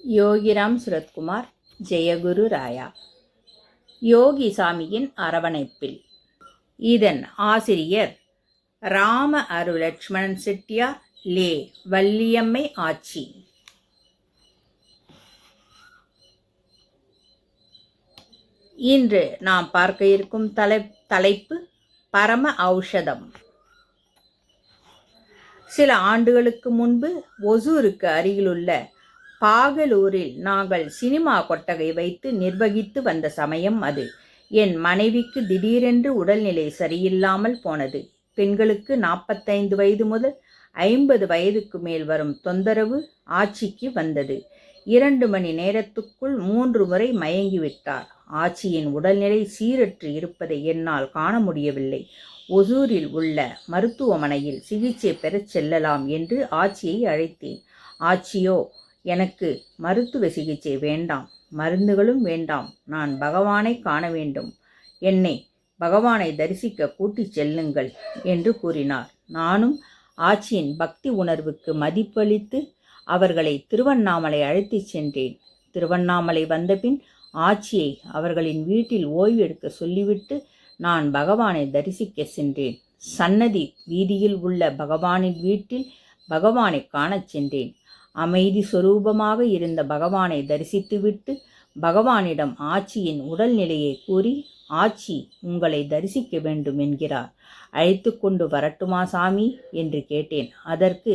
யோகிராம் சுரத்குமார், ஜெயகுரு ராயா. யோகி சாமியின் அரவணைப்பில். இதன் ஆசிரியர் ராம அரு லட்சுமணன் செட்டியார், லே வள்ளியம்மை ஆச்சி. இன்று நாம் பார்க்க இருக்கும் தலைப்பு பரம ஔஷதம். சில ஆண்டுகளுக்கு முன்பு ஒசூருக்கு அருகிலுள்ள பாகலூரில் நாங்கள் சினிமா கொட்டகை வைத்து நிர்வகித்து வந்த சமயம் அது. என் மனைவிக்கு திடீரென்று உடல்நிலை சரியில்லாமல் போனது. பெண்களுக்கு 45 வயது முதல் 50 வயதுக்கு மேல் வரும் தொந்தரவு ஆச்சிக்கு வந்தது. 2 மணி நேரத்துக்குள் 3 முறை மயங்கிவிட்டார். ஆச்சியின் உடல்நிலை சீரற்று இருப்பதை என்னால் காண முடியவில்லை. ஒசூரில் உள்ள மருத்துவமனையில் சிகிச்சை பெறச் செல்லலாம் என்று ஆச்சியை அழைத்தேன். ஆச்சியோ, எனக்கு மருத்துவ சிகிச்சை வேண்டாம், மருந்துகளும் வேண்டாம், நான் பகவானை காண வேண்டும், என்னை பகவானை தரிசிக்க கூட்டிச் செல்லுங்கள் என்று கூறினார். நானும் ஆச்சியின் பக்தி உணர்வுக்கு மதிப்பளித்து அவர்களை திருவண்ணாமலை அழைத்துச் சென்றேன். திருவண்ணாமலை வந்தபின் ஆச்சியை அவர்களின் வீட்டில் ஓய்வு எடுக்க சொல்லிவிட்டு நான் பகவானை தரிசிக்க சென்றேன். சன்னதி வீதியில் உள்ள பகவானின் வீட்டில் பகவானை காணச் சென்றேன். அமைதி சொரூபமாக இருந்த பகவானை தரிசித்துவிட்டு பகவானிடம் ஆச்சியின் உடல்நிலையை கூறி, ஆச்சி உங்களை தரிசிக்க வேண்டும் என்கிறார், அழைத்து கொண்டு வரட்டுமா சாமி என்று கேட்டேன். அதற்கு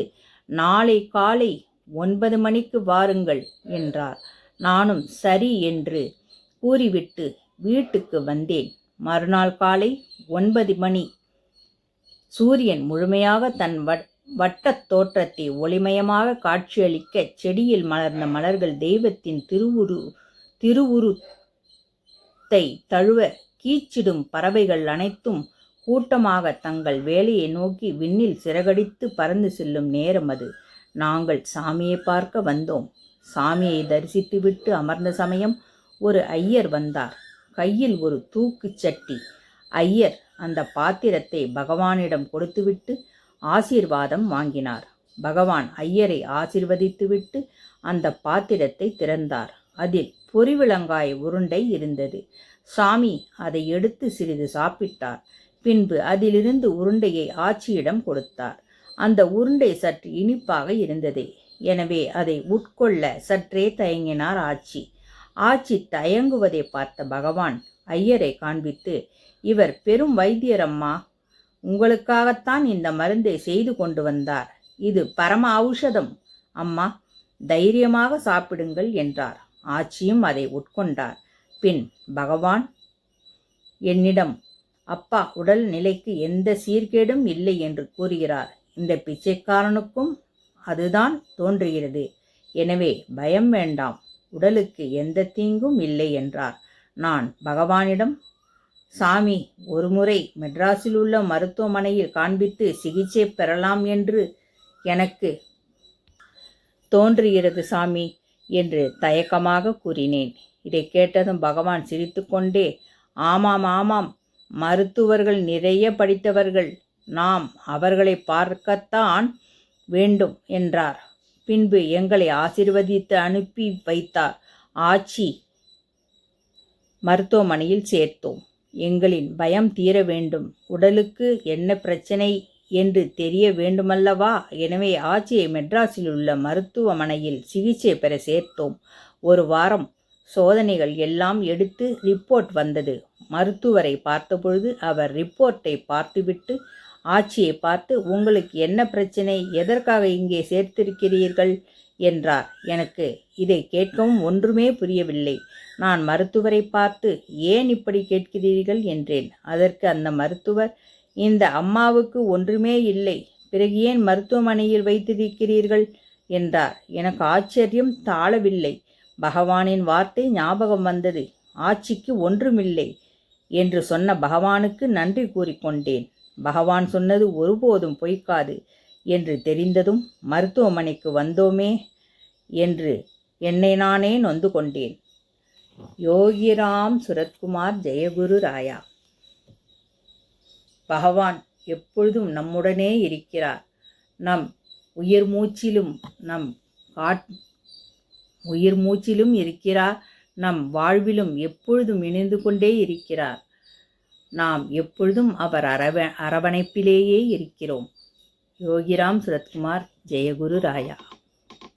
நாளை காலை 9 மணிக்கு வாருங்கள் என்றார். நானும் சரி என்று கூறிவிட்டு வீட்டுக்கு வந்தேன். மறுநாள் காலை 9 மணி சூரியன் முழுமையாக தன் வட்டத் தோற்றத்தை ஒளிமயமாக காட்சியளிக்க செடியில் மலர்ந்த மலர்கள் தெய்வத்தின் திருவுருத்தை தழுவ கீச்சிடும் பறவைகள் அனைத்தும் கூட்டமாக தங்கள் வேலையை நோக்கி விண்ணில் சிறகடித்து பறந்து செல்லும் நேரம் அது. நாங்கள் சாமியை பார்க்க வந்தோம். சாமியை தரிசித்துவிட்டு அமர்ந்த சமயம் ஒரு ஐயர் வந்தார். கையில் ஒரு தூக்குச் சட்டி. ஐயர் அந்த பாத்திரத்தை பகவானிடம் கொடுத்துவிட்டு ஆசீர்வாதம் வாங்கினார். பகவான் ஐயரை ஆசீர்வதித்துவிட்டு அந்த பாத்திரத்தை திறந்தார். அதில் பொரிவிளங்காய் உருண்டை இருந்தது. சாமி அதை எடுத்து சிறிது சாப்பிட்டார். பின்பு அதிலிருந்து உருண்டையை ஆச்சியிடம் கொடுத்தார். அந்த உருண்டை சற்று இனிப்பாக இருந்தது. எனவே அதை உட்கொள்ள சற்றே தயங்கினார் ஆச்சி. ஆச்சி தயங்குவதை பார்த்த பகவான் ஐயரை காண்பித்து, இவர் பெரும் வைத்தியரம்மா, உங்களுக்காகத்தான் இந்த மருந்தை செய்து கொண்டு வந்தார். இது பரம ஔஷதம் அம்மா, தைரியமாக சாப்பிடுங்கள் என்றார். ஆச்சியும் அதை உட்கொண்டார். பின் பகவான் என்னிடம், அப்பா உடல் நிலைக்கு எந்த சீர்கேடும் இல்லை என்று கூறுகிறார். இந்த பிச்சைக்காரனுக்கும் அதுதான் தோன்றுகிறது. எனவே பயம் வேண்டாம், உடலுக்கு எந்த தீங்கும் இல்லை என்றார். நான் பகவானிடம், சாமி, ஒரு முறை மெட்ராஸில் உள்ள மருத்துவமனையில் காண்பித்து சிகிச்சை பெறலாம் என்று எனக்கு தோன்றுகிறது சாமி என்று தயக்கமாக கூறினேன். இதை கேட்டதும் பகவான் சிரித்துக்கொண்டே, ஆமாம் ஆமாம், மருத்துவர்கள் நிறைய படித்தவர்கள், நாம் அவர்களை பார்க்கத்தான் வேண்டும் என்றார். பின்பு எங்களை ஆசீர்வதித்து அனுப்பி வைத்தார். ஆச்சி மருத்துவமனையில் சேர்த்தோம். எங்களின் பயம் தீர வேண்டும், உடலுக்கு என்ன பிரச்சனை என்று தெரிய வேண்டுமல்லவா? எனவே ஆச்சியை மெட்ராஸில் உள்ள மருத்துவமனையில் சிகிச்சை பெற சேர்த்தோம். 1 வாரம் சோதனைகள் எல்லாம் எடுத்து ரிப்போர்ட் வந்தது. மருத்துவரை பார்த்தபொழுது அவர் ரிப்போர்ட்டை பார்த்துவிட்டு ஆச்சியை பார்த்து, உங்களுக்கு என்ன பிரச்சனை, எதற்காக இங்கே சேர்த்திருக்கிறீர்கள் என்றார். எனக்கு இதை கேட்கவும் ஒன்றுமே புரியவில்லை. நான் மருத்துவரை பார்த்து, ஏன் இப்படி கேட்கிறீர்கள் என்றேன். அதற்கு அந்த மருத்துவர், இந்த அம்மாவுக்கு ஒன்றுமே இல்லை, பிறகு ஏன் மருத்துவமனையில் வைத்திருக்கிறீர்கள் என்றார். எனக்கு ஆச்சரியம் தாழவில்லை. பகவானின் வார்த்தை ஞாபகம் வந்தது. ஆச்சிக்கு ஒன்றுமில்லை என்று சொன்ன பகவானுக்கு நன்றி கூறிக்கொண்டேன். பகவான் சொன்னது ஒருபோதும் பொய்க்காது என்று தெரிந்ததும் மருத்துவமனைக்கு வந்தோமே என்று என்னை நானே நொந்து கொண்டேன். யோகிராம் சுரத்குமார், ஜெயகுரு ராயா. பகவான் எப்பொழுதும் நம்முடனே இருக்கிறார். நம் உயிர் மூச்சிலும் நம் உயிர் மூச்சிலும் இருக்கிறார். நம் வாழ்விலும் எப்பொழுதும் இணைந்து கொண்டே இருக்கிறார். நாம் எப்பொழுதும் அவர் அரவணைப்பிலேயே இருக்கிறோம். யோகிராம் சுரத்குமார். ஜெயகுரு ராயா.